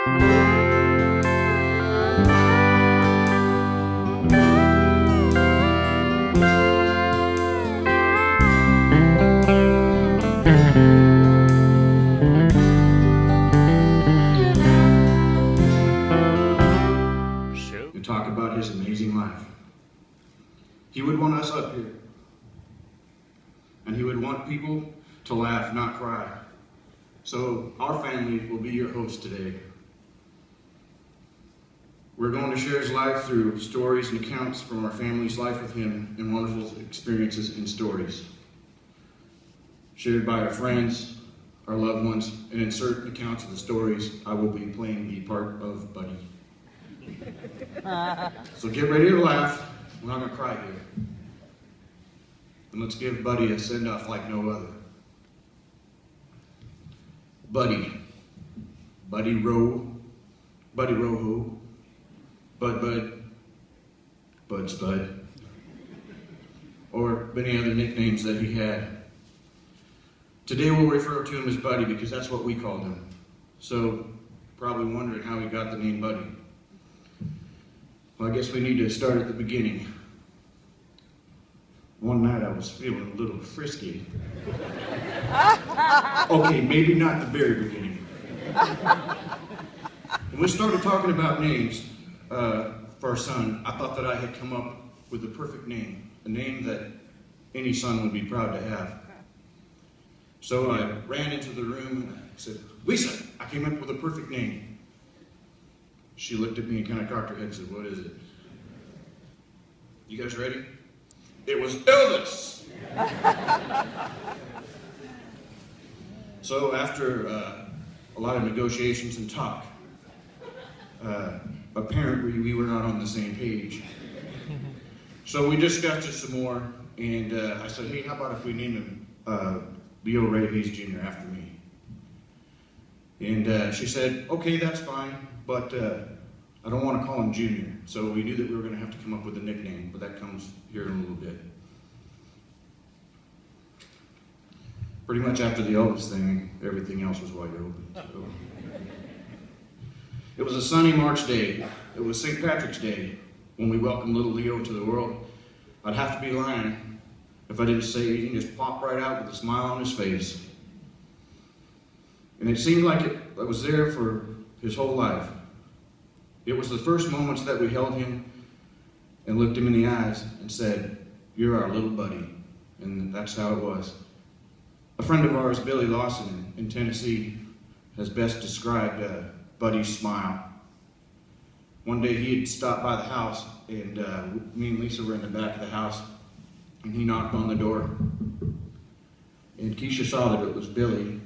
And talk about his amazing life. He would want us up here. And he would want people to laugh, not cry. So our family will be your host today. We're going to share his life through stories and accounts from our family's life with him and wonderful experiences and stories shared by our friends, our loved ones, and in certain accounts of the stories, I will be playing the part of Buddy. So get ready to laugh. We're not going to cry here. And let's give Buddy a send-off like no other. Buddy. Buddy Row. Buddy Roho. Bud Bud. Bud Spud. Or many other nicknames that he had. Today we'll refer to him as Buddy because that's what we called him. So, probably wondering how he got the name Buddy. Well, I guess we need to start at the beginning. One night I was feeling a little frisky. Okay, maybe not the very beginning. When we started talking about names for our son, I thought that I had come up with the perfect name, a name that any son would be proud to have. So I ran into the room and I said, "Lisa, I came up with a perfect name." She looked at me and kind of cocked her head and said, "What is it?" You guys ready? It was Elvis! So after a lot of negotiations and talk, apparently we were not on the same page. So we discussed it some more, and I said, "Hey, how about if we name him Leo Ray Hayes Jr. after me?" And she said, "Okay, that's fine, but I don't want to call him Junior." So we knew that we were going to have to come up with a nickname, but that comes here in a little bit. Pretty much after the Elvis thing, everything else was wide open. So. It was a sunny March day. It was St. Patrick's Day when we welcomed little Leo to the world. I'd have to be lying if I didn't say he just popped right out with a smile on his face. And it seemed like it was there for his whole life. It was the first moments that we held him and looked him in the eyes and said, "You're our little buddy." And that's how it was. A friend of ours, Billy Lawson in Tennessee, has best described Buddy's smile. One day he had stopped by the house, and me and Lisa were in the back of the house, and he knocked on the door. And Keisha saw that it was Billy,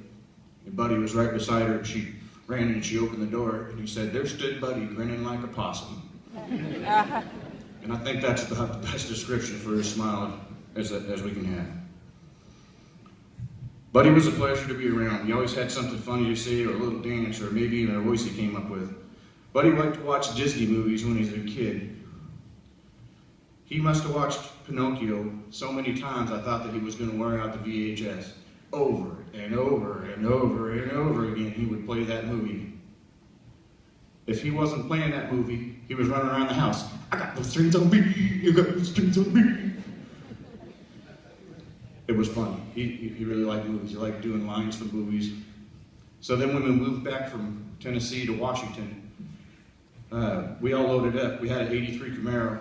and Buddy was right beside her, and she ran in and she opened the door, and he said, "There stood Buddy grinning like a possum." And I think that's about the best description for his smile as we can have. Buddy was a pleasure to be around. He always had something funny to say, or a little dance, or maybe even a voice he came up with. Buddy liked to watch Disney movies when he was a kid. He must have watched Pinocchio so many times I thought that he was going to wear out the VHS. Over and over and over and over again he would play that movie. If he wasn't playing that movie, he was running around the house. "I got those strings on me, you got those strings on me." It was fun. He really liked movies. He liked doing lines from movies. So then when we moved back from Tennessee to Washington, we all loaded up. We had an 83 Camaro.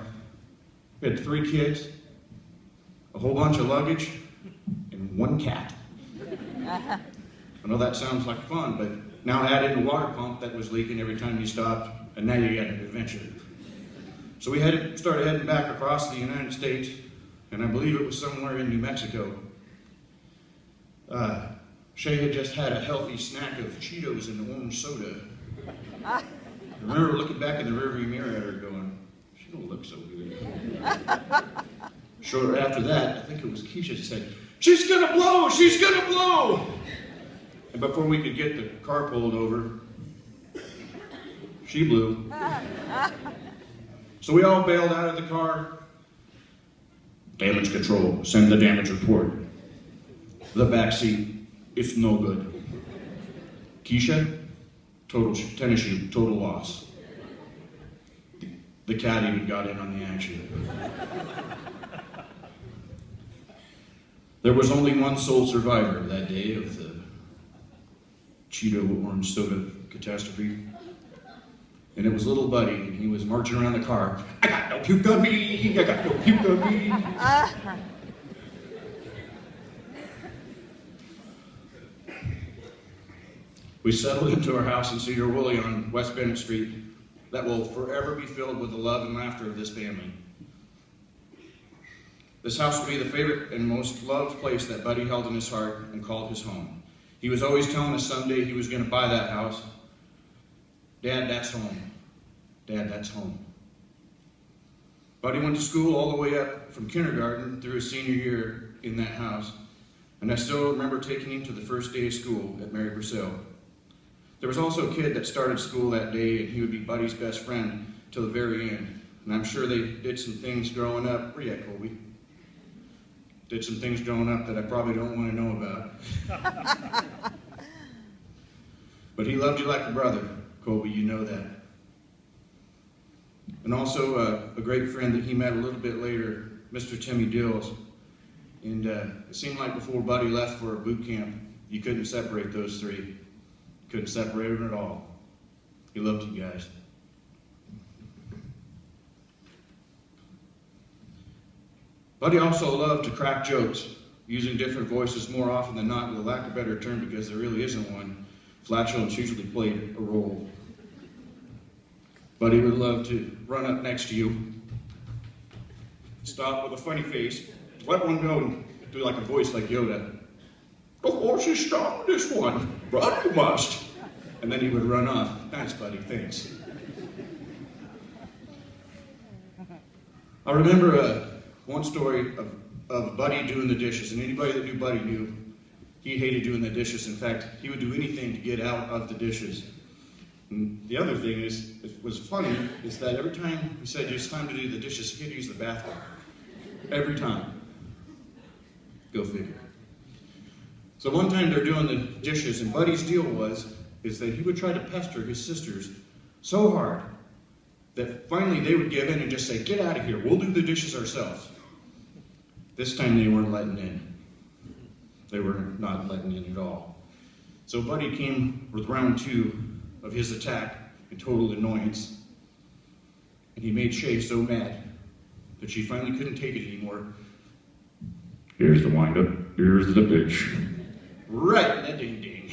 We had 3 kids, a whole bunch of luggage, and 1 cat. I know that sounds like fun, but now add in a water pump that was leaking every time you stopped, and now you got an adventure. So we started heading back across the United States, and I believe it was somewhere in New Mexico. Shay had just had a healthy snack of Cheetos and orange soda. I remember looking back in the rearview mirror at her going, "She don't look so good." Shortly after that, I think it was Keisha said, "She's gonna blow! She's gonna blow!" And before we could get the car pulled over, she blew. So we all bailed out of the car. "Damage control, send the damage report." The back seat, "It's no good." "Keisha, tennis shoe, total loss. The cat even got in on the action. There was only one sole survivor that day of the Cheeto orange soda catastrophe. And it was little Buddy, and he was marching around the car. I got no puke on me, I got no puke on me. We settled into our house in Cedar Woolley on West Bennett Street that will forever be filled with the love and laughter of this family. This house will be the favorite and most loved place that Buddy held in his heart and called his home. He was always telling us someday he was going to buy that house. Dad, that's home. Dad, that's home. Buddy went to school all the way up from kindergarten through his senior year in that house, and I still remember taking him to the first day of school at Mary Purcell. There was also a kid that started school that day, and he would be Buddy's best friend till the very end. And I'm sure they did some things growing up. Where you at, Colby? Did some things growing up that I probably don't want to know about. But he loved you like a brother, Colby, you know that. And also a great friend that he met a little bit later, Mr. Timmy Dills. And it seemed like before Buddy left for boot camp, you couldn't separate those three. Couldn't separate them at all. He loved you guys. Buddy also loved to crack jokes, using different voices more often than not, with a lack of a better term, because there really isn't one. Flatulence usually played a role. Buddy would love to run up next to you, stop with a funny face, let one go and do like a voice like Yoda. The horse is strong, this one. Run you must. And then he would run off. Thanks, Buddy, thanks. I remember one story of Buddy doing the dishes, and anybody that knew Buddy knew he hated doing the dishes. In fact, he would do anything to get out of the dishes. And the other thing is, it was funny, is that every time he said it's time to do the dishes, he'd use the bathroom. Every time. Go figure. So one time they're doing the dishes, and Buddy's deal is that he would try to pester his sisters so hard that finally they would give in and just say, get out of here, we'll do the dishes ourselves. This time they weren't letting in. They were not letting in at all. So Buddy came with round 2 of his attack in total annoyance, and he made Shay so mad that she finally couldn't take it anymore. Here's the wind-up, here's the pitch. Right in the ding-ding.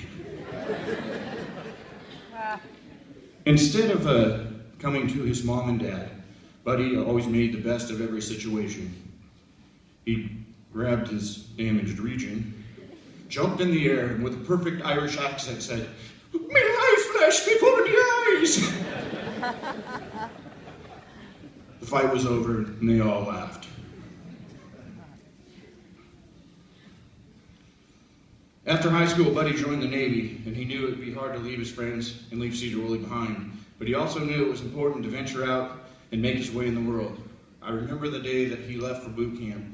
Instead of coming to his mom and dad, Buddy always made the best of every situation. He grabbed his damaged region, jumped in the air, and with a perfect Irish accent said, "Me life flash before the eyes!" The fight was over, and they all laughed. After high school, Buddy joined the Navy, and he knew it would be hard to leave his friends and leave Cedar Woolley behind. But he also knew it was important to venture out and make his way in the world. I remember the day that he left for boot camp.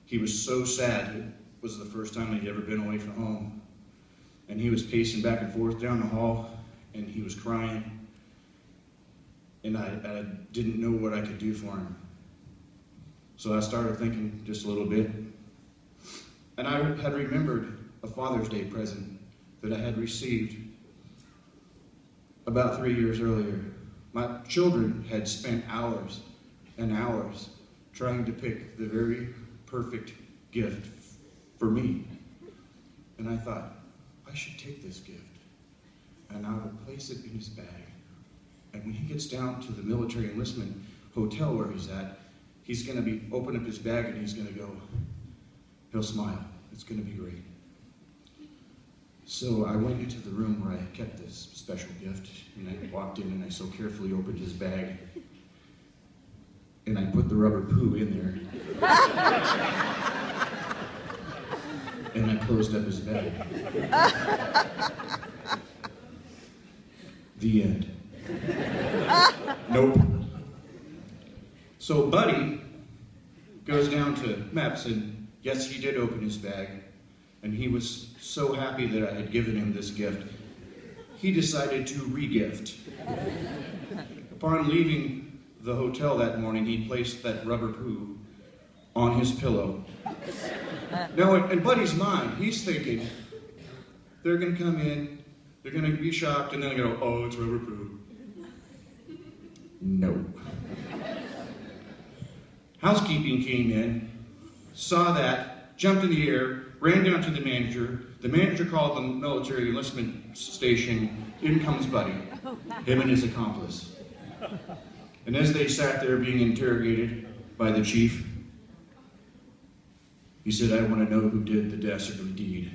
He was so sad. It was the first time he'd ever been away from home. And he was pacing back and forth down the hall, and he was crying. And I didn't know what I could do for him. So I started thinking just a little bit. And I had remembered a Father's Day present that I had received about 3 years earlier. My children had spent hours and hours trying to pick the very perfect gift for me. And I thought, I should take this gift and I will place it in his bag. And when he gets down to the military enlistment hotel where he's at, he's going to open up his bag and he's going to go, he'll smile. It's going to be great. So I went into the room where I kept this special gift, and I walked in and I so carefully opened his bag, and I put the rubber poo in there. And I closed up his bag. The end. Nope. So Buddy goes down to MEPS, and yes, he did open his bag, and he was so happy that I had given him this gift. he decided to re-gift. Upon leaving the hotel that morning, he placed that rubber poo on his pillow. Now, in Buddy's mind, he's thinking, they're going to come in, they're going to be shocked, and then they're going to go, oh, it's rubber poo. No. Housekeeping came in, saw that, jumped in the air, ran down to the manager. The manager called the military enlistment station. In comes Buddy, him and his accomplice. And as they sat there being interrogated by the chief, he said, I want to know who did the dastardly deed.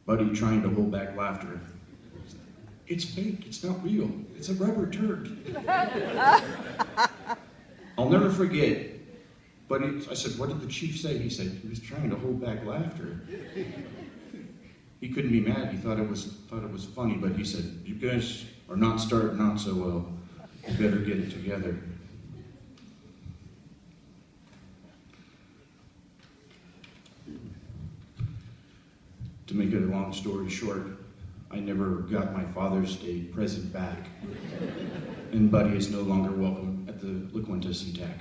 Buddy trying to hold back laughter. It's fake, it's not real. It's a rubber turd. I'll never forget, but I said, what did the chief say? He said, he was trying to hold back laughter. He couldn't be mad, he thought it was funny, but he said, you guys are not starting out so well. You better get it together. To make it a long story short, I never got my Father's Day present back, and Buddy is no longer welcome at the La Quinta SeaTac.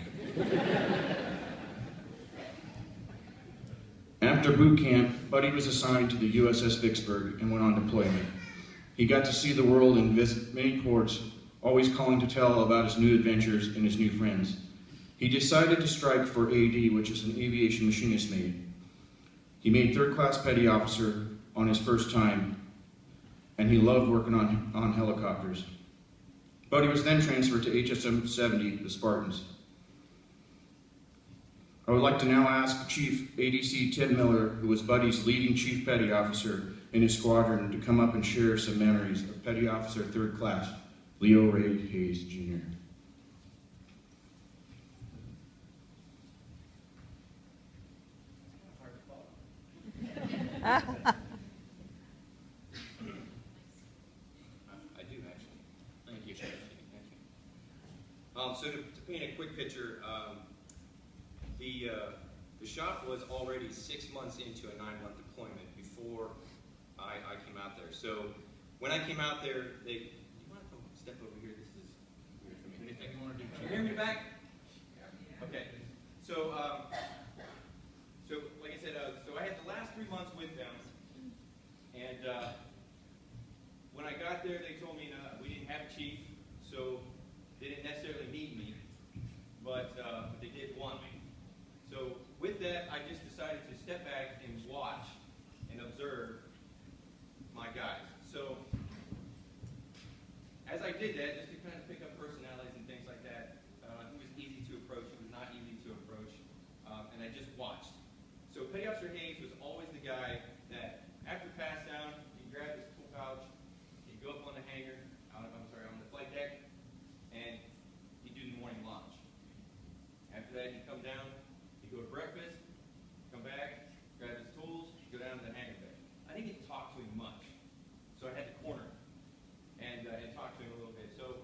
After boot camp, Buddy was assigned to the USS Vicksburg and went on deployment. He got to see the world and visit many ports, always calling to tell about his new adventures and his new friends. He decided to strike for AD, which is an aviation machinist mate. He made third-class petty officer on his first time, and he loved working on helicopters. Buddy was then transferred to HSM 70, the Spartans. I would like to now ask Chief ADC Tim Miller, who was Buddy's leading chief petty officer in his squadron, to come up and share some memories of Petty Officer Third Class Leo Ray Hayes, Jr. I do actually. Thank you. Thank you. So to paint a quick picture, the shop was already 6 months into a 9-month deployment before I came out there. So when I came out there, you want to come step over here? This is weird for me. Anything you want to do? Can you hear me back? Okay. So like I said, so I had the last 3 months with them, and when I got there, they told me we didn't have a chief, so they didn't necessarily need me, but they did want me. So with that, I just decided to step back and watch and observe my guys. So as I did that, just to kind of pick up personalities and things like that, who was easy to approach, who was not easy to approach, and I just watched. So Petty Officer Hayes was always the guy that, after pass down, he'd grab his tool pouch, he'd go up on the hangar, on the flight deck, and he'd do the morning launch. After that, he'd come down, he'd go to breakfast, come back, grab his tools, go down to the hangar bay. I didn't get to talk to him much, so I had to corner him and talk to him a little bit. So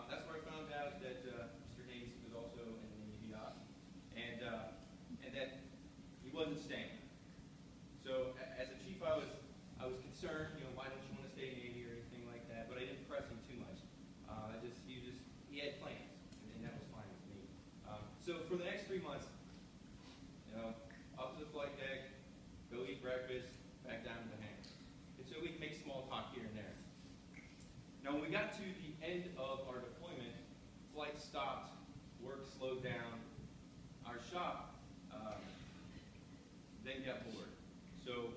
that's where I found out that Mr. Hayes was also in the Navy yacht, and that he wasn't staying. So as a chief, I was concerned, why don't you want to stay in the Navy or anything like that, but I didn't press him too much. He had plans, and that was fine with me. So for the next 3 months, up to the flight deck, go eat breakfast, back down to the hangar. And so we'd make small talk here and there. Now when we got to the end of our deployment, flight stopped, work slowed down, our shop then got bored. So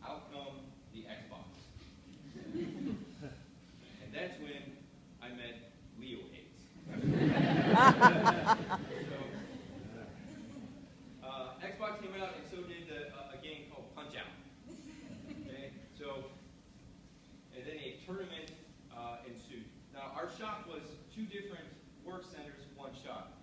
out come the Xbox. And that's when I met Leo Hayes. Xbox came out, and so did a game called Punch-Out. Okay, so and then a tournament ensued. Now our shop was 2 different work centers, 1 shop.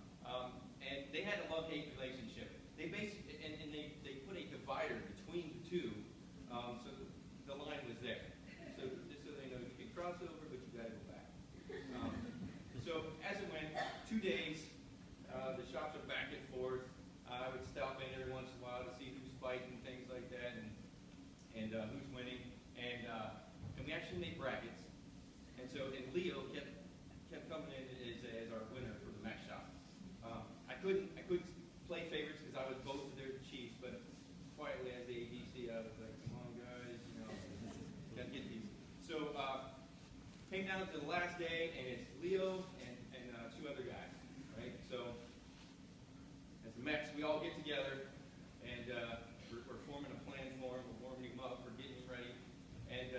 Leo kept coming in as our winner for the Mac Shop. I couldn't play favorites because I was both of their chiefs, but quietly as the ADC, I was like, come on guys, you know, gotta get these. So came down to the last day, and it's Leo and two other guys, right? So as the Mex, we all get together, and we're forming a plan for him. We're warming him up. We're getting him ready, and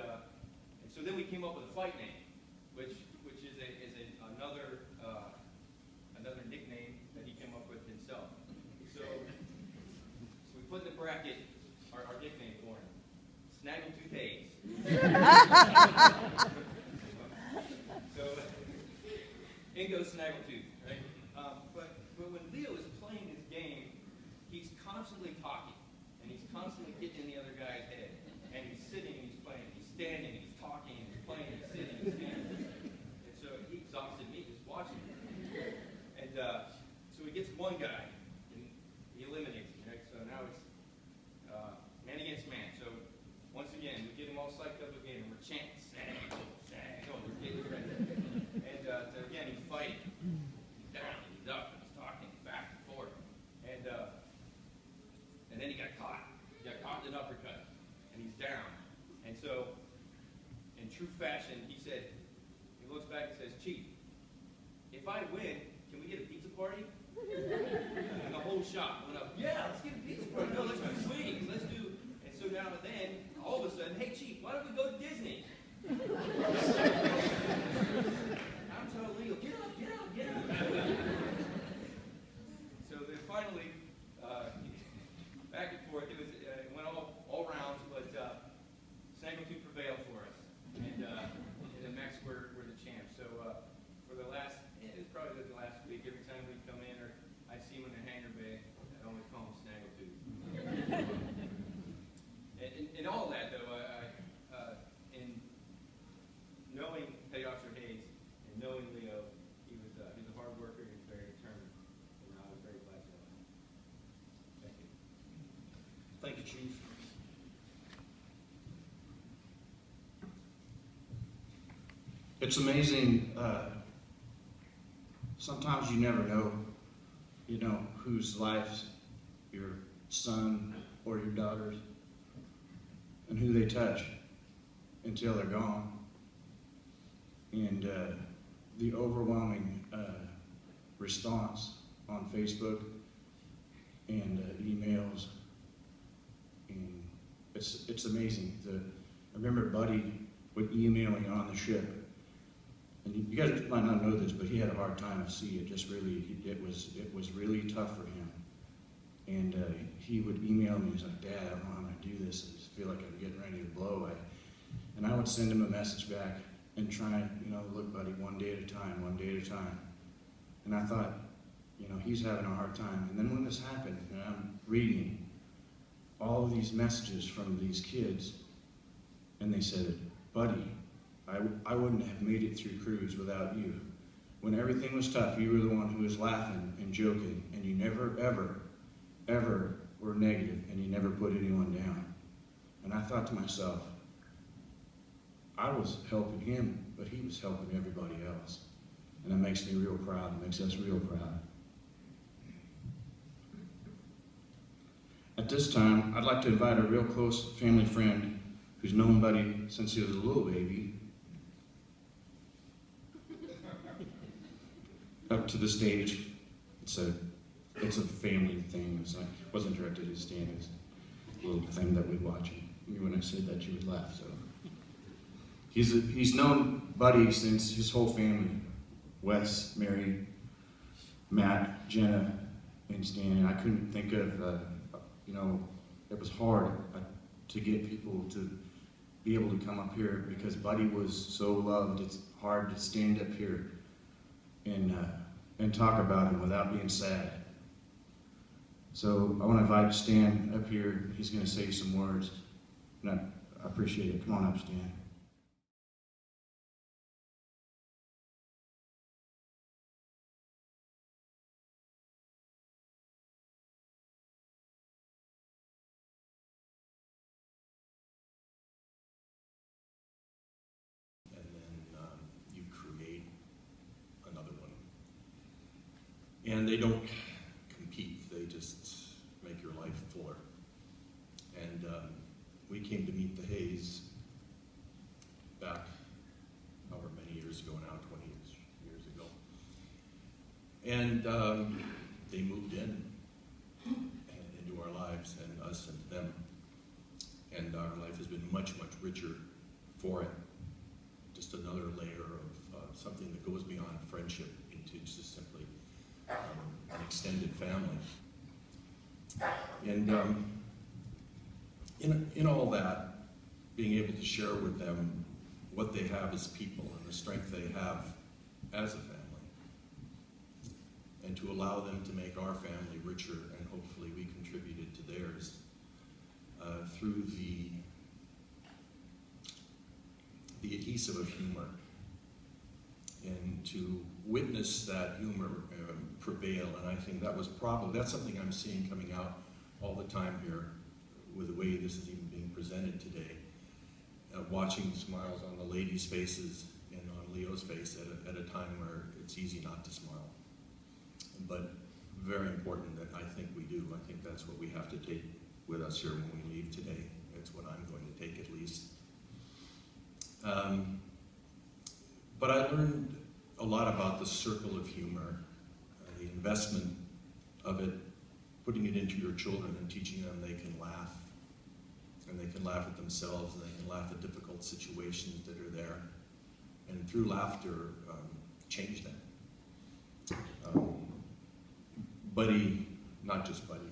so then we came up with a fight name, which is another nickname that he came up with himself. So we put in the bracket our nickname for him, Snaggletooth Hayes. So in goes Snaggletooth, right? But when Leo is playing his game, he's constantly talking, and he's constantly getting in the other guy's head. And he's sitting and he's playing, he's standing and he's talking and he's playing, he's sitting and he's standing. And so he exhausted me just watching him. And so he gets one guy and he eliminates him, right? So now it's man against man. So once again, we get him all psyched up again, and we're chanting, Snaggle, Snaggle, we're getting ready. And so again, he's fighting. He's down, and he's up, and he's talking back and forth. And then he got caught. He got caught in an uppercut, and he's down. And so, in true fashion, he looks back and says, Chief, if I win, can we get a pizza party? And the whole shop went up, yeah, let's get a pizza party. No, let's do swings. Let's do. And so now and then, all of a sudden, hey, Chief, why don't we go to Disney? I'm telling Leo, get up. So then finally, back and forth, it went all rounds, but Snaggletooth prevailed for us. And the Mex were the champs. So for the last, it was probably the last week, every time we come in or I see him in the hangar bay, I always call him Snaggletooth. And all that, though, in knowing Petty Officer Hayes and knowing Leo, he's a hard worker, he was very determined, and I was very glad to know him. Thank you. Thank you, Chief. It's amazing. Sometimes you never know, whose lives your son or your daughters and who they touch until they're gone. And the overwhelming response on Facebook and emails, and it's amazing. I remember Buddy would email me on the ship, and you guys might not know this, but he had a hard time at sea. It was really tough for him. And he would email me. He's like, Dad, I don't know how I'm going to do this. I just feel like I'm getting ready to blow. And I would send him a message back and try, look, buddy, one day at a time. And I thought, he's having a hard time. And then when this happened, and I'm reading all of these messages from these kids, and they said, Buddy, I wouldn't have made it through cruise without you. When everything was tough, you were the one who was laughing and joking, and you never, ever were negative, and you never put anyone down. And I thought to myself, I was helping him, but he was helping everybody else. And that makes me real proud. It makes us real proud. At this time, I'd like to invite a real close family friend who's known Buddy since he was a little baby up to the stage. It's a family thing. I wasn't directed at Stan. It was a little thing that we watch. When I said that, you would laugh. So he's known Buddy since his whole family: Wes, Mary, Matt, Jenna, and Stan. And I couldn't think of it was hard to get people to be able to come up here because Buddy was so loved. It's hard to stand up here and talk about him without being sad. So I want to invite Stan up here. He's going to say some words, and I appreciate it. Come on up, Stan. And then you cruise. And they don't compete, they just make your life fuller. And we came to meet the Hayes back however many years ago now, 20 years ago. And they moved in and into our lives, and us and them. And our life has been much, much richer for it. Just another layer of something that goes beyond friendship into just simply an extended family. And in all that, being able to share with them what they have as people and the strength they have as a family, and to allow them to make our family richer, and hopefully we contributed to theirs through the adhesive of humor, and to witness that humor prevail. And I think that's something I'm seeing coming out all the time here with the way this is even being presented today. Watching smiles on the ladies' faces and on Leo's face at a time where it's easy not to smile. But very important that I think we do. I think that's what we have to take with us here when we leave today. It's what I'm going to take at least. But I learned a lot about the circle of humor, the investment of it, putting it into your children and teaching them they can laugh. And they can laugh at themselves, and they can laugh at difficult situations that are there. And through laughter, change them. Buddy, not just Buddy,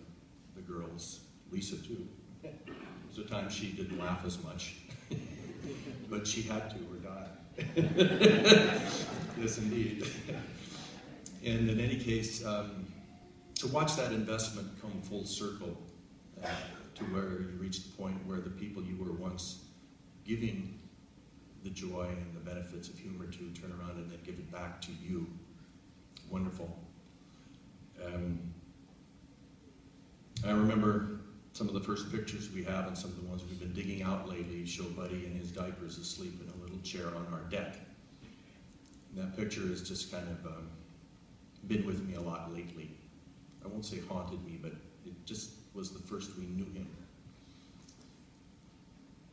the girls, Lisa too. There was a time she didn't laugh as much, but she had to or died. Yes, indeed. And in any case, to watch that investment come full circle to where you reach the point where the people you were once giving the joy and the benefits of humor to turn around and then give it back to you. Wonderful. I remember some of the first pictures we have and some of the ones we've been digging out lately show Buddy in his diapers asleep in a little chair on our deck. And that picture has just kind of been with me a lot lately. I won't say haunted me, but it just was the first we knew him.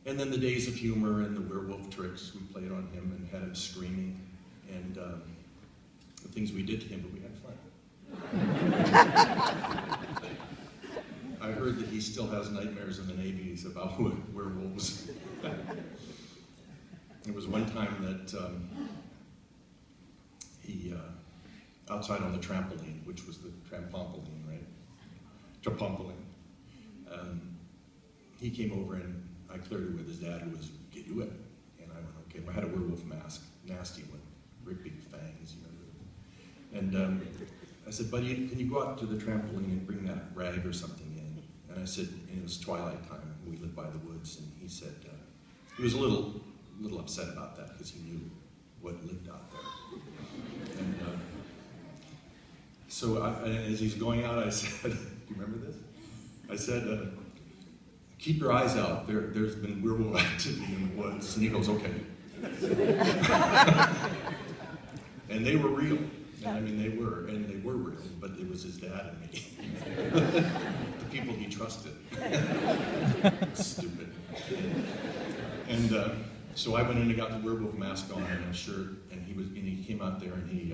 And then the days of humor and the werewolf tricks we played on him and had him screaming, and the things we did to him, but we had fun. I heard that he still has nightmares in the Navy about werewolves. There was one time that he, outside on the trampoline, which was the trampoline, right? Trampoline. He came over and I cleared it with his dad, who was, "Get do it." And I went, okay. I had a werewolf mask, nasty one, great big fangs, you know. And I said, "Buddy, can you go out to the trampoline and bring that rag or something in?" And I said, and it was twilight time, and we lived by the woods, and he said, he was a little upset about that because he knew what lived out there. And so as he's going out, I said, do you remember this? I said, "Keep your eyes out. There's been werewolf activity in the woods." And he goes, "Okay." And they were real. And I mean, they were real, but it was his dad and me. The people he trusted. Stupid. And so I went in and got the werewolf mask on and a shirt, and he came out there and he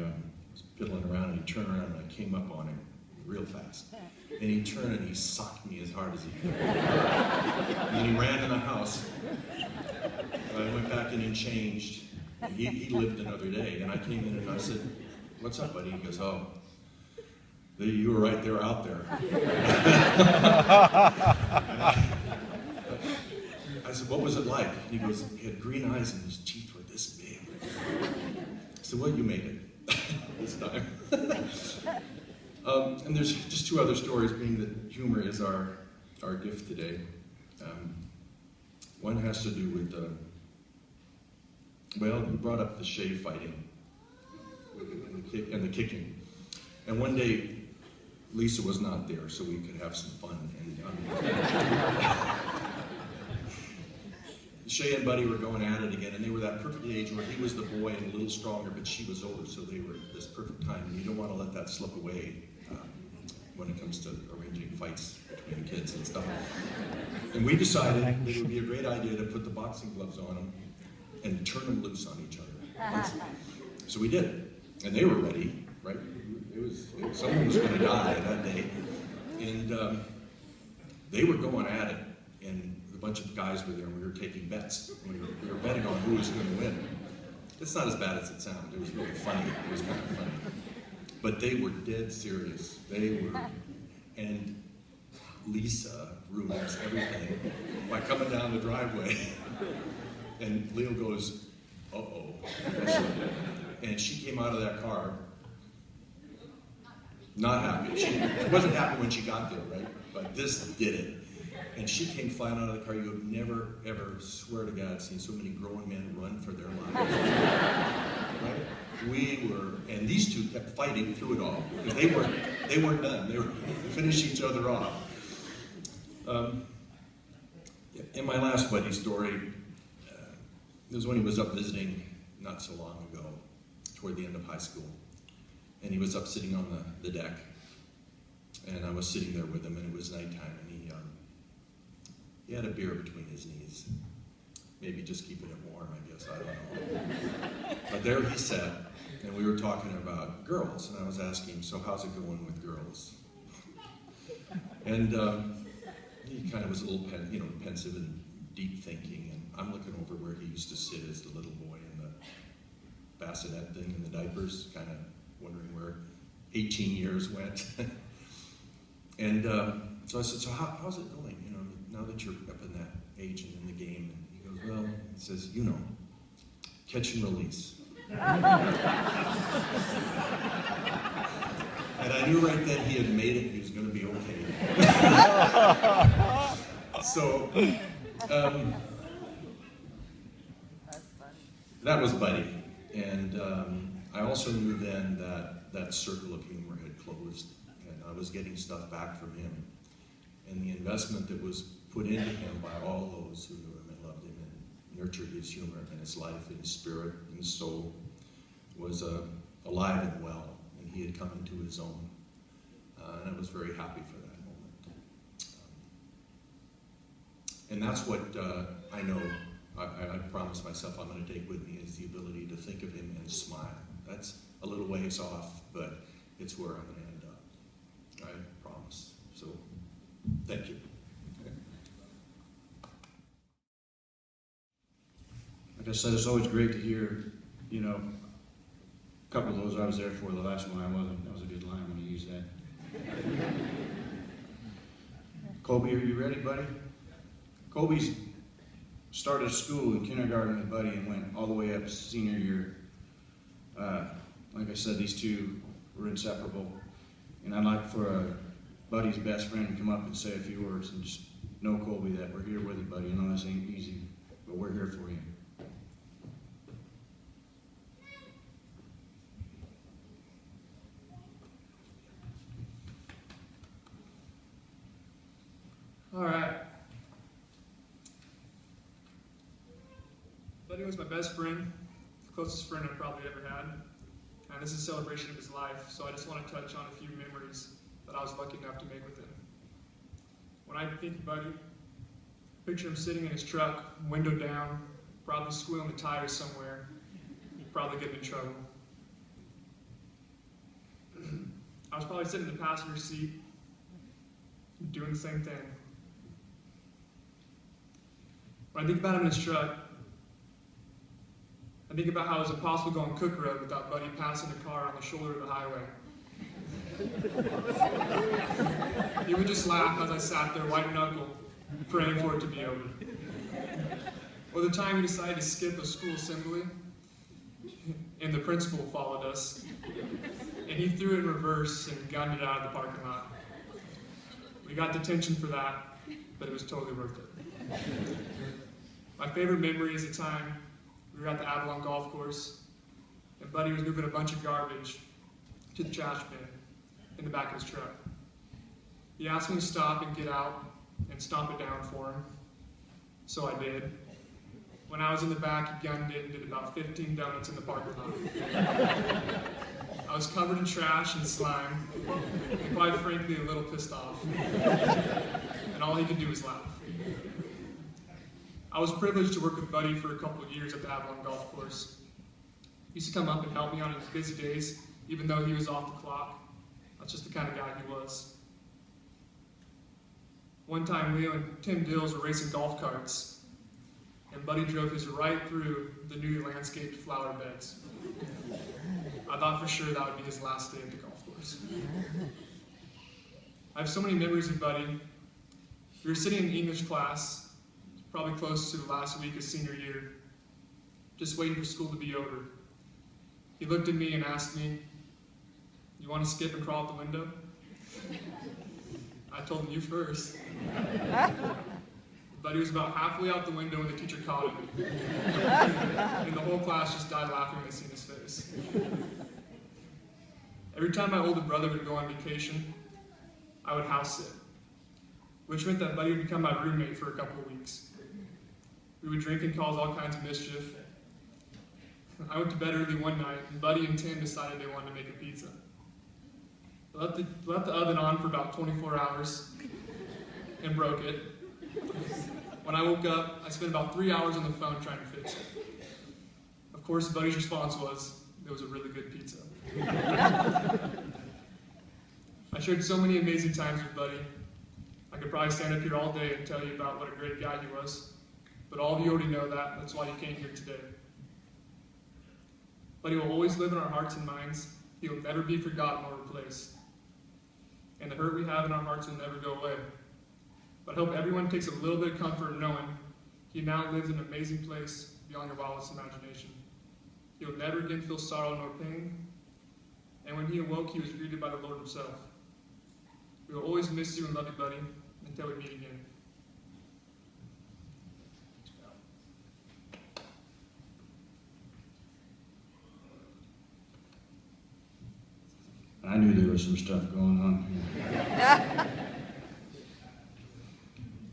was piddling around, and he turned around and I came up on him real fast. And he turned and he socked me as hard as he could. And then he ran in the house. And I went back in and changed. And he lived another day. And I came in and I said, "What's up, buddy?" He goes, "Oh, you were right there out there." I said, "What was it like?" And he goes, "He had green eyes and his teeth were this big." I said, "Well, you made it this time." And there's just two other stories, being that humor is our gift today. One has to do with, well, you brought up the Shea fighting and the kicking. And one day, Lisa was not there, so we could have some fun. And Shea and Buddy were going at it again, and they were that perfect age where he was the boy and a little stronger, but she was older, so they were at this perfect time. And you don't want to let that slip away. when it comes to arranging fights between kids and stuff. And we decided that it would be a great idea to put the boxing gloves on them and turn them loose on each other. So we did, and they were ready, right? Someone was going to die that day, and they were going at it, and a bunch of guys were there, and we were taking bets. We were betting on who was going to win. It's not as bad as it sounded. It was really funny. It was kind of funny. But they were dead serious. They were, and Lisa ruins everything by coming down the driveway. And Leo goes, uh-oh. And she came out of that car not happy. She wasn't happy when she got there, right? But this did it. And she came flying out of the car. You have never, ever, swear to God, seen so many grown men run for their lives. Right? We were, and these two kept fighting through it all. Because they weren't done. They were finishing each other off. In my last buddy story, it was when he was up visiting not so long ago, toward the end of high school. And he was up sitting on the deck. And I was sitting there with him, and it was nighttime, and he had a beer between his knees. Maybe just keeping it warm, I guess, I don't know. But there he sat, and we were talking about girls, and I was asking him, so how's it going with girls? And he kind of was a little pensive and deep thinking, and I'm looking over where he used to sit as the little boy in the bassinet thing in the diapers, kind of wondering where 18 years went. And so I said, so how's it going, now that you're up in that age and in the game? And he goes, well, he says, catch and release. And I knew right then he had made it, he was going to be okay. So, that was Buddy. And I also knew then that circle of humor had closed, and I was getting stuff back from him. And the investment that was put into him by all those who knew him and loved him and nurtured his humor and his life and his spirit and his soul was alive and well, and he had come into his own. And I was very happy for that moment. And that's what I know I promised myself I'm going to take with me, is the ability to think of him and smile. That's a little ways off, but it's where I'm going to end up. I promise. So, thank you. Like I said, it's always great to hear, a couple of those I was there for. The last one I wasn't. That was a good line when you used that. Colby, are you ready, buddy? Colby's started school in kindergarten with Buddy and went all the way up to senior year. Like I said, these two were inseparable. And I'd like for Buddy's best friend to come up and say a few words and just know, Colby, that we're here with you, buddy. I know this ain't easy, but we're here for you. All right. Buddy was my best friend, the closest friend I've probably ever had. And this is a celebration of his life, so I just want to touch on a few memories that I was lucky enough to make with him. When I think of Buddy, picture him sitting in his truck, window down, probably squealing the tires somewhere, probably getting in trouble. I was probably sitting in the passenger seat, doing the same thing. When I think about him in his truck, I think about how it was impossible to go on Cook Road without Buddy passing a car on the shoulder of the highway. He would just laugh as I sat there, white knuckle, praying for it to be over. Or the time he decided to skip a school assembly, and the principal followed us, and he threw it in reverse and gunned it out of the parking lot. We got detention for that, but it was totally worth it. My favorite memory is the time we were at the Avalon Golf Course, and Buddy was moving a bunch of garbage to the trash bin in the back of his truck. He asked me to stop and get out and stomp it down for him, so I did. When I was in the back, he gunned it and did about 15 donuts in the parking lot. I was covered in trash and slime, and quite frankly a little pissed off. And all he could do was laugh. I was privileged to work with Buddy for a couple of years at the Avalon Golf Course. He used to come up and help me on his busy days, even though he was off the clock. That's just the kind of guy he was. One time, Leo and Tim Dills were racing golf carts, and Buddy drove his right through the newly landscaped flower beds. I thought for sure that would be his last day at the golf course. I have so many memories of Buddy. We were sitting in English class, probably close to the last week of senior year, just waiting for school to be over. He looked at me and asked me, "You want to skip and crawl out the window?" I told him, "You first." But he was about halfway out the window when the teacher caught him. And the whole class just died laughing when they seen his face. Every time my older brother would go on vacation, I would house sit, which meant that Buddy would become my roommate for a couple of weeks. We would drink and cause all kinds of mischief. I went to bed early one night, and Buddy and Tim decided they wanted to make a pizza. They left the oven on for about 24 hours and broke it. When I woke up, I spent about 3 hours on the phone trying to fix it. Of course, Buddy's response was, "It was a really good pizza." I shared so many amazing times with Buddy. I could probably stand up here all day and tell you about what a great guy he was. But all of you already know that. That's why you came here today. Buddy will always live in our hearts and minds. He will never be forgotten or replaced. And the hurt we have in our hearts will never go away. But I hope everyone takes a little bit of comfort knowing he now lives in an amazing place beyond your wildest imagination. He will never again feel sorrow nor pain. And when he awoke, he was greeted by the Lord himself. We will always miss you and love you, Buddy, until we meet again. I knew there was some stuff going on here.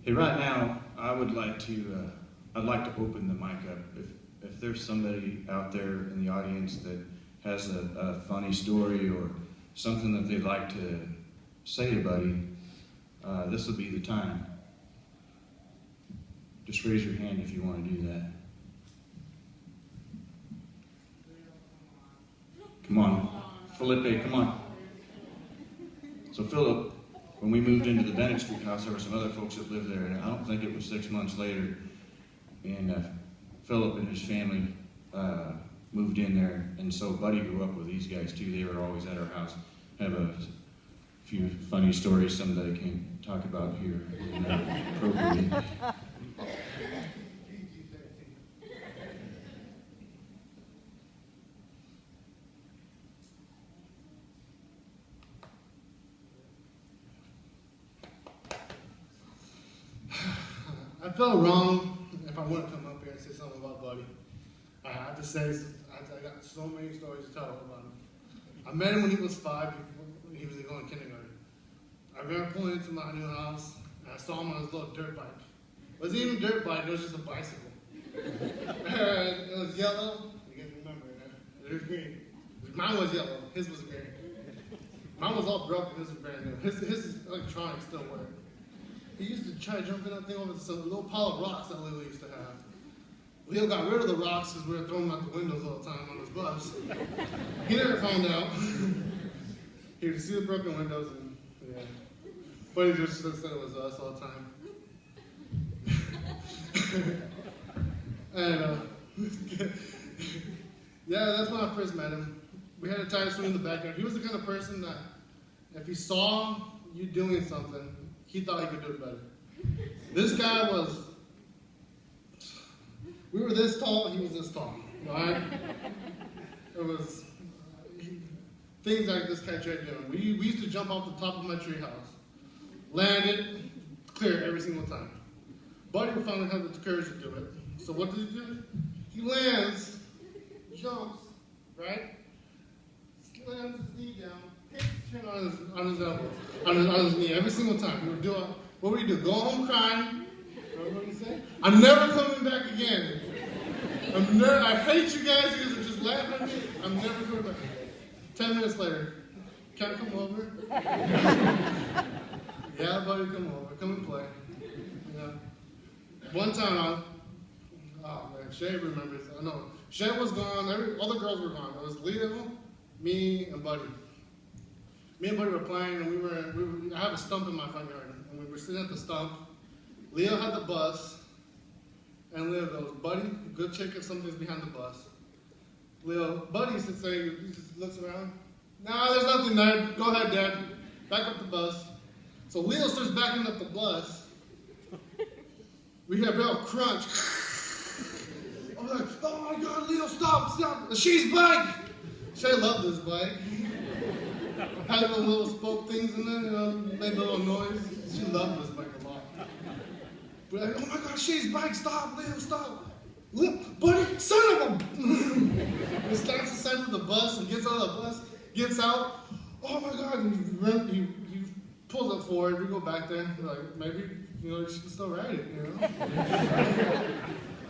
Hey, right now, I'd like to open the mic up. If there's somebody out there in the audience that has a funny story or something that they'd like to say to Buddy, this will be the time. Just raise your hand if you want to do that. Come on. Felipe, come on. So Philip, when we moved into the Bennett Street house, there were some other folks that lived there, and I don't think it was 6 months later, and Philip and his family moved in there, and so Buddy grew up with these guys too. They were always at our house. I have a few funny stories, some that I can't talk about here appropriately. I felt wrong if I wouldn't come up here and say something about Buddy. I have to say, I got so many stories to tell about him. I met him when he was 5, when he was going to kindergarten. I remember pulling into my new house, and I saw him on his little dirt bike. It wasn't even a dirt bike, it was just a bicycle. And it was yellow. You guys remember that? It was green. Mine was yellow, his was green. Mine was all broken, his was brand new. His electronics still work. He used to try to jump in that thing over this little pile of rocks that Leo used to have. Leo got rid of the rocks because we were throwing them out the windows all the time on his bus. He never found out. He would see the broken windows and, yeah. But he just said it was us all the time. And, yeah, that's when I first met him. We had a tire swing in the backyard. He was the kind of person that if he saw you doing something, he thought he could do it better. This guy was, we were this tall, he was this tall, right? It was, things like this guy tried doing. We used to jump off the top of my tree house, land it, clear it every single time. Buddy would finally have the courage to do it. So what does he do? He lands, jumps, right? Slams his knee down, hits his chin on his elbow, on his knee every single time. He would do it. What would he do? Go home crying. Remember what he said? I'm never coming back again. I hate you guys. You guys are just laughing at me. I'm never coming back. 10 minutes later, can't come over? Yeah, buddy, come over. Come and play. Yeah. One time, oh man, Shay remembers. I know. Shay was gone. All the girls were gone. It was Leo, me, and Buddy. Me and Buddy were playing, and I had a stump in my front yard, and we were sitting at the stump. Leo had the bus, and Leo goes, "Buddy, go check if something's behind the bus." Buddy sits there, he just looks around. "Nah, there's nothing there. Go ahead, Dad. Back up the bus." So Leo starts backing up the bus. We hear a big old crunch. I'm like, "Oh my God, Leo, stop. She's bike." Shay loved this bike. Had little spoke things in there, made a little noise. She loved this bike a lot. We're like, "Oh my God, Shay's bike, stop, Leo, stop." "Buddy, son of a..." He stands inside of the bus and gets out of the bus, gets out. "Oh my God," and he pulls up forward. We go back there. We're like, maybe, you should still ride it,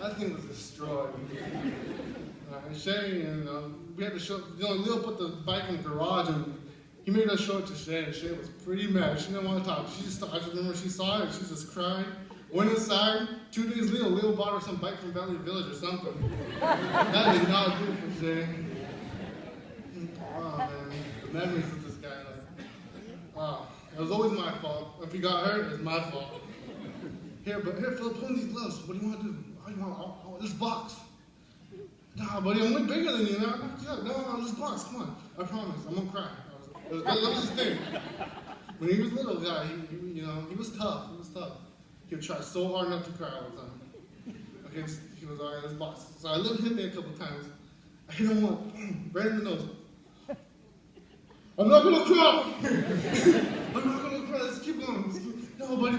That thing was destroyed. And Shay, we had to show, Leo put the bike in the garage and he made us show it to Shay, and Shay was pretty mad. She didn't want to talk. I just remember she saw it, she just cried. Went inside. 2 days later, Leo bought her some bike from Valley Village or something. That did not do for Shay. Oh man, the memories of this guy. It was always my fault. If he got hurt, it was my fault. Here, Phil, put on these gloves. What do you want to do? "Oh, you want this box?" "Nah, buddy, I'm way bigger than you. No, this box. Come on. I promise. I'm gonna cry." That was his thing. When he was a little guy, he was tough. He was tough. He would try so hard not to cry all the time. Okay, he was all right, this box. So I let him hit me a couple times. I hit him once, right in the nose. "I'm not gonna cry. I'm not gonna cry. Let's keep going. No, buddy.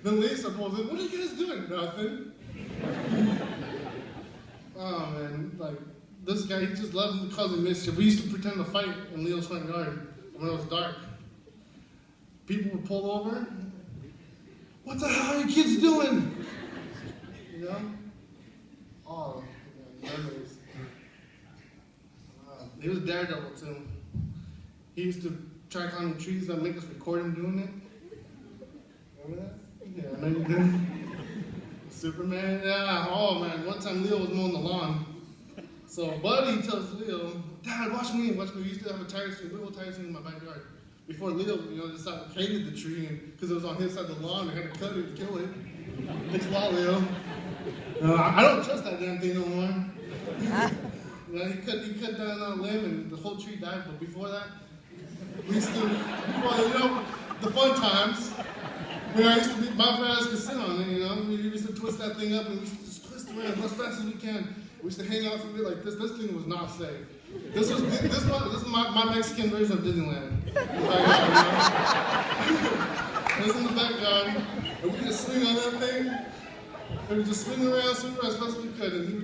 Then Lisa pulls in. "What are you guys doing?" "Nothing." Oh man, this guy, he just loved causing mischief. We used to pretend to fight in Leo's front yard when it was dark. People would pull over. "What the hell are you kids doing?" Oh, memories. He was daredevil too. He used to try climbing trees and make us record him doing it. Remember that? Yeah, I know you did. Superman, yeah. Oh man, one time Leo was mowing the lawn. So Buddy tells Leo, "Dad, watch me. We used to have a little tire swing in my backyard. Before Leo, decided to hated the tree, and because it was on his side of the lawn, we had to cut it and kill it. Thanks a lot, Leo. I don't trust that damn thing no more. He cut down a limb and the whole tree died, but before that, we used to, the fun times, my friends could sit on it, we used to twist that thing up and we used to just twist around as fast as we can. We used to hang out from it like this. This thing was not safe. This is my Mexican version of Disneyland. It was in the backyard, and we just swing on that thing. We would just swing around as fast as we could, and we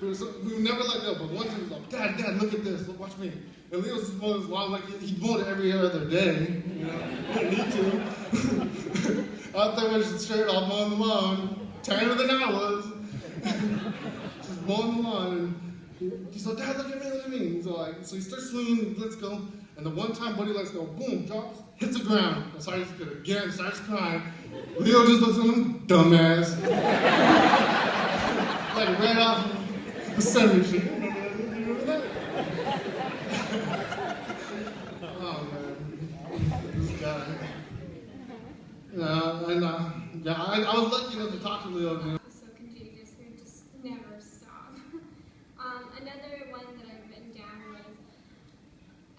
would never let go. But one time he was like, Dad, look at this. Look, watch me. And Leo's just mowing his lawn like he'd mow it every other day. He didn't need to. Out there with his shirt all mowing the lawn, tanner than I was. Just mowing the lawn. And he's like, Dad, look at me. So he starts swinging, let's go. And the one time Buddy lets go, boom, drops, hits the ground. And starts crying. Leo just looks at him, dumbass. Like right off the center shit. Remember that? Oh man, this guy. I was lucky enough to talk to Leo. So contagious, we just never stop. Another one that I've written down was,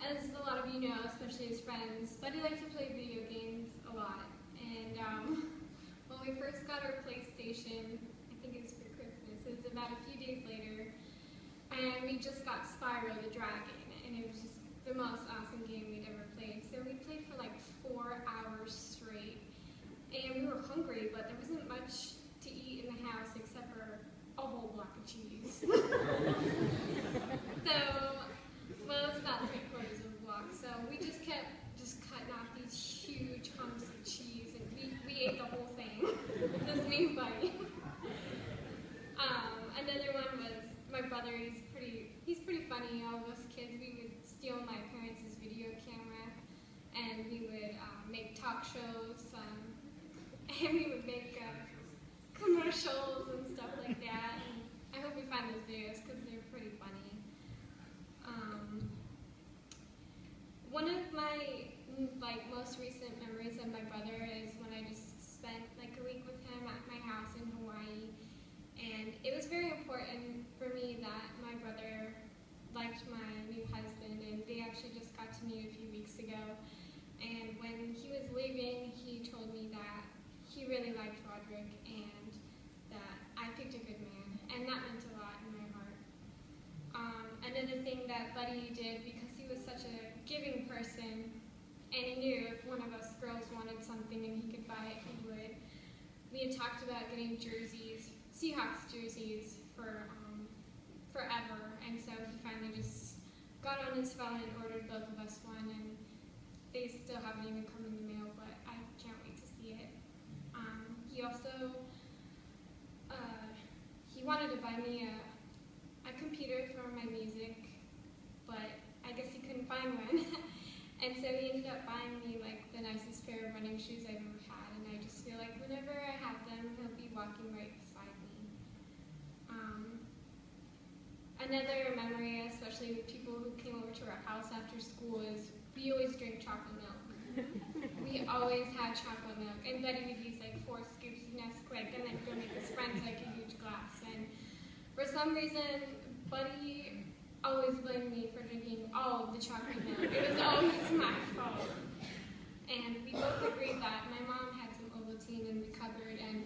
as a lot of you know, especially as friends, Buddy likes to play video games a lot. And when we first got our PlayStation, I think it was for Christmas, it was about a few days later, and we just got Spyro the Dragon, and it was just the most awesome game we'd ever played. So we played for like 4 hours straight, and we were hungry, but there wasn't much to eat in the house except for a whole block of cheese. Well, it was about 3/4 of a block, so we just kept cutting off these huge hunks of cheese, and we ate the whole thing. This me and Buddy. Another one was my brother. He's pretty funny. All of us kids, we would steal my parents' video camera, and we would make talk shows, and we would make commercials and stuff like that. And I hope you find those videos because they're pretty funny. One of my most recent memories of my brother is when I just spent like a week with him at my house in Hawaii, and it was very important for me that my brother liked my new husband, and they actually just got to meet a few weeks ago. And when he was leaving, he told me that he really liked Roderick and that I picked a good man, and that meant a lot in my heart. Another thing that Buddy did, because he was such a giving person, and he knew if one of us girls wanted something and he could buy it, he would. We had talked about getting jerseys, Seahawks jerseys, for forever, and so he finally just got on his phone and ordered both of us one, and they still haven't even come in the mail, but I can't wait to see it. He also, he wanted to buy me a computer for my music, but I guess he couldn't find one. And so he ended up buying me like the nicest pair of running shoes I've ever had, and I just feel like whenever I have them, he'll be walking right beside me. Another memory, especially with people who came over to our house after school, is we always drank chocolate milk. We always had chocolate milk, and Buddy would use like 4 scoops of Nesquik and then go make his friends like a huge glass. And for some reason, Buddy always blamed me for drinking all of the chocolate milk. It was always my fault. And we both agreed that my mom had some Ovaltine in the cupboard, and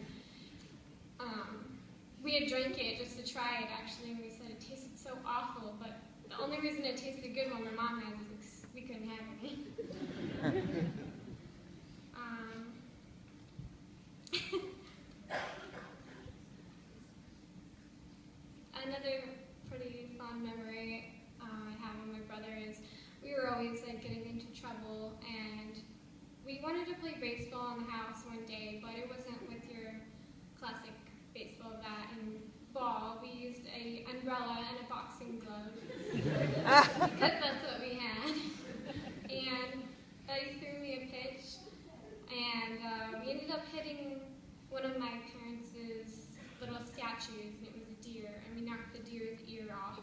we had drank it just to try it actually, and we said it tasted so awful, but the only reason it tasted good when my mom had it is we couldn't have any. Another pretty fond memory I have of my brother is we were always like getting into trouble, and we wanted to play baseball in the house one day, but it wasn't with your classic baseball bat and ball. We used an umbrella and a boxing glove because that's what we had. And Buddy threw me a pitch, and we ended up hitting one of my parents' little statues, and it was a deer, and we knocked the deer's ear off.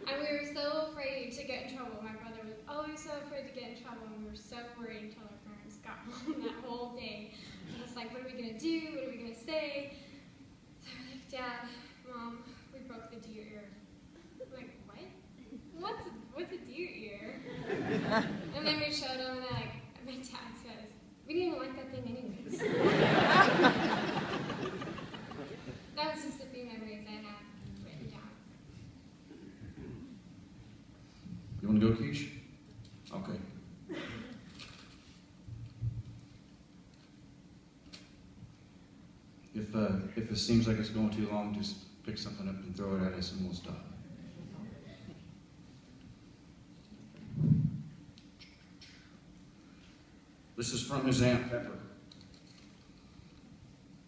And we were so afraid to get in trouble. My brother was always so afraid to get in trouble, and we were so worried until our parents got home that whole day. And it's like, what are we going to do? What are we going to say? So we're like, Dad, Mom, we broke the deer ear. We're like, what? What's a deer ear? And then we showed them, and like, my dad says, we didn't even like that thing anyways. That was just a few memories I have written down. You want to go, Keish? Okay. If it seems like it's going too long, just pick something up and throw it at us and we'll stop. This is from his Aunt Pepper.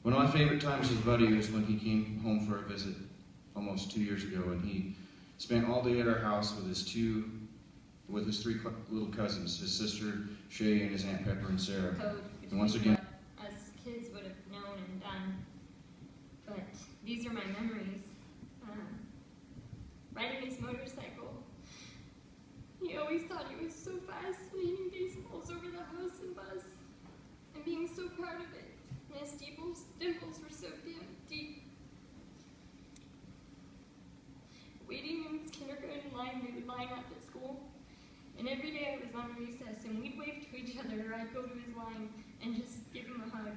One of my favorite times with Buddy was when he came home for a visit almost 2 years ago, and he spent all day at our house with his 3 little cousins, his sister Shay and his Aunt Pepper and Sarah. Code And once between again, what us kids would have known and done, but these are my memories. Riding his motorcycle. He always thought he was so fast and hitting baseballs over the house and bus, and being so proud of it. And his dimples were so damn deep. Waiting in his kindergarten line, we would line up at school, and every day I was on recess, and we'd wave to each other, or I'd go to his line and just give him a hug.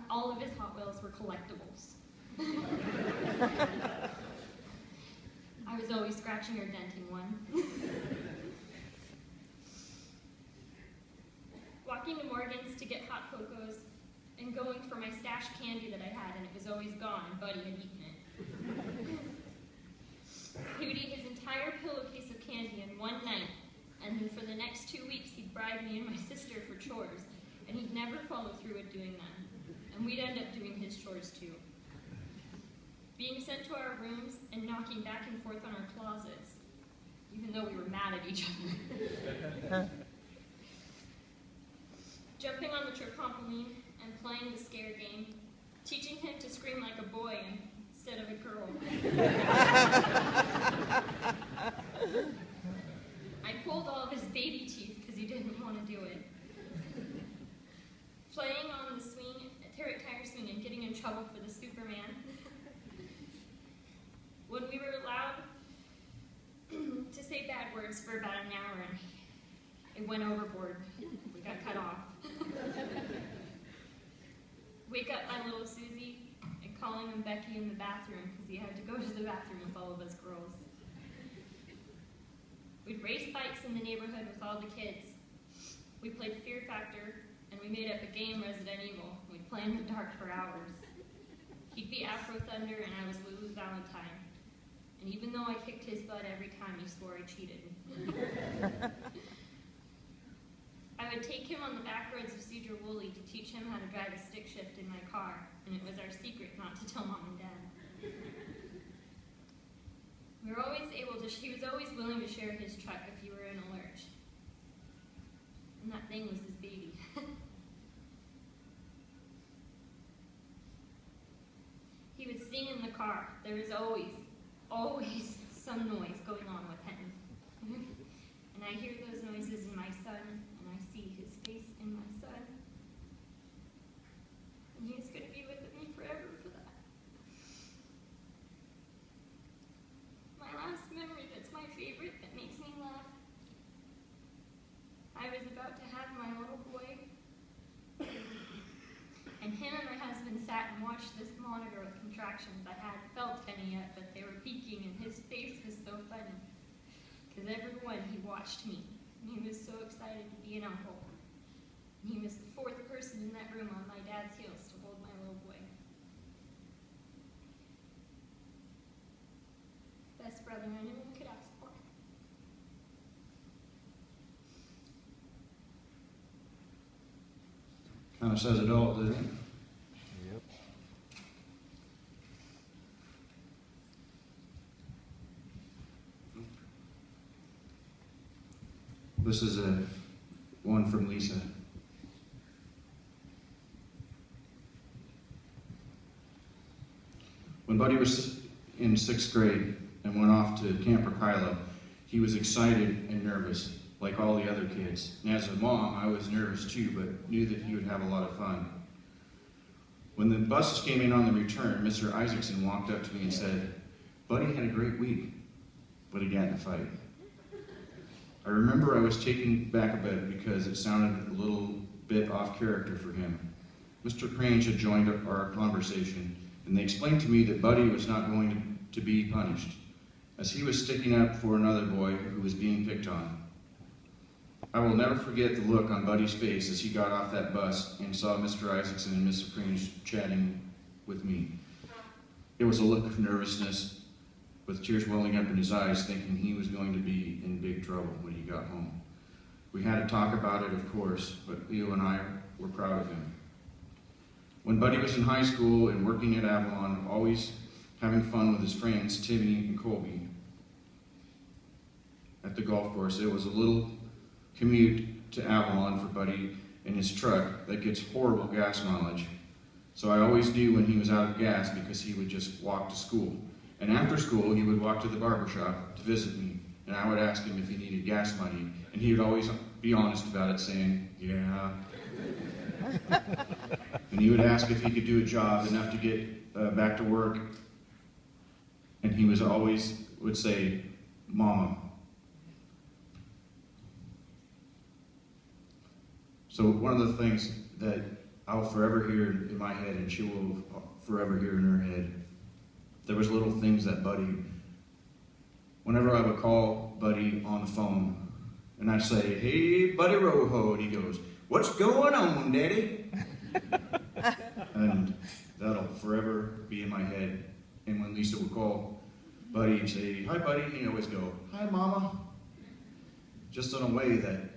All of his Hot Wheels were collectibles. I was always scratching or denting one. Walking to Morgan's to get hot cocos and going for my stash candy that I had, and it was always gone, and Buddy had eaten it. He would eat his entire pillowcase of candy in one night, and then for the next 2 weeks he'd bribe me and my sister for chores, and he'd never follow through with doing them. And we'd end up doing his chores too. being sent to our rooms and knocking back and forth on our closets, even though we were mad at each other. Jumping on the trampoline and playing the scare game, teaching him to scream like a boy instead of a girl. I pulled all of his baby teeth because he didn't want to do it. Playing on the swing, tire swing, and getting in trouble for the Superman. When we were allowed to say bad words for about an hour, and it went overboard. We got cut off. Wake up my little Susie and calling him Becky in the bathroom because he had to go to the bathroom with all of us girls. We'd race bikes in the neighborhood with all the kids. We played Fear Factor, and we made up a game, Resident Evil. We'd play in the dark for hours. He'd be Afro Thunder, and I was Lulu Valentine. And even though I kicked his butt every time, he swore I cheated. I would take him on the back roads of Cedar Woolley to teach him how to drive a stick shift in my car, and it was our secret not to tell Mom and Dad. We were always he was always willing to share his truck if you were in a lurch. And that thing was his baby. He would sing in the car. There was always some noise going on with him. And I hear those noises in my son, and I see his face in my son. And he's going to be with me forever for that. My last memory that's my favorite, that makes me laugh. I was about to have my little boy, and him and my husband sat and watched this monitor with contractions. I hadn't felt any yet, but they were peaking, and his face was so funny. Because everyone, he watched me, and he was so excited to be an uncle. And he was the fourth person in that room on my dad's heels to hold my little boy. Best brother anyone could ask for. Kind of says it all, doesn't it? Yep. This is one from Lisa. When Buddy was in 6th grade and went off to Camp Kyla, he was excited and nervous, like all the other kids. And as a mom, I was nervous too, but knew that he would have a lot of fun. When the buses came in on the return, Mr. Isaacson walked up to me and said, "Buddy had a great week, but he got in a fight." I remember I was taken back a bit because it sounded a little bit off character for him. Mr. Crange had joined our conversation, and they explained to me that Buddy was not going to be punished, as he was sticking up for another boy who was being picked on. I will never forget the look on Buddy's face as he got off that bus and saw Mr. Isaacson and Mr. Crange chatting with me. It was a look of nervousness, with tears welling up in his eyes, thinking he was going to be in big trouble when he got home. We had to talk about it, of course, but Leo and I were proud of him. When Buddy was in high school and working at Avalon, always having fun with his friends, Timmy and Colby, at the golf course, it was a little commute to Avalon for Buddy in his truck that gets horrible gas mileage. So I always knew when he was out of gas because he would just walk to school. And after school, he would walk to the barber shop to visit me, and I would ask him if he needed gas money, and he would always be honest about it, saying, "Yeah." And he would ask if he could do a job enough to get back to work, and he was always would say, "Mama." So one of the things that I'll forever hear in my head, and she will forever hear in her head, there was little things that Buddy, whenever I would call Buddy on the phone, and I'd say, "Hey, Buddy Rojo," and he goes, "What's going on, Daddy?" And that'll forever be in my head. And when Lisa would call Buddy and say, "Hi, Buddy," he'd always go, "Hi, Mama," just in a way that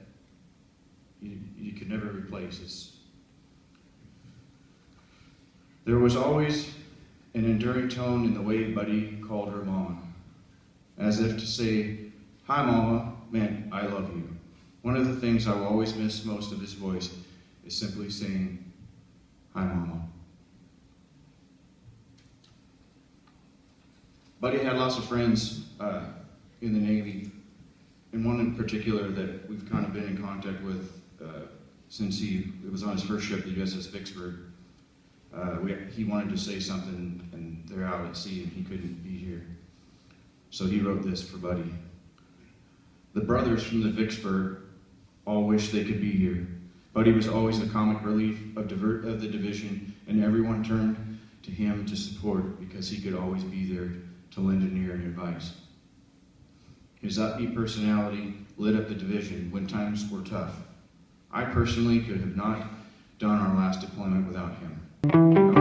you could never replace. There was always an enduring tone in the way Buddy called her Mama, as if to say, "Hi, Mama, man, I love you." One of the things I will always miss most of his voice is simply saying, "Hi, Mama." Buddy had lots of friends in the Navy, and one in particular that we've kind of been in contact with since it was on his first ship, the USS Vicksburg. He wanted to say something, and they're out at sea, and he couldn't be here. So he wrote this for Buddy. The brothers from the Vicksburg all wish they could be here. Buddy was always the comic relief of the division, and everyone turned to him to support because he could always be there to lend an ear and advice. His upbeat personality lit up the division when times were tough. I personally could have not done our last deployment without him.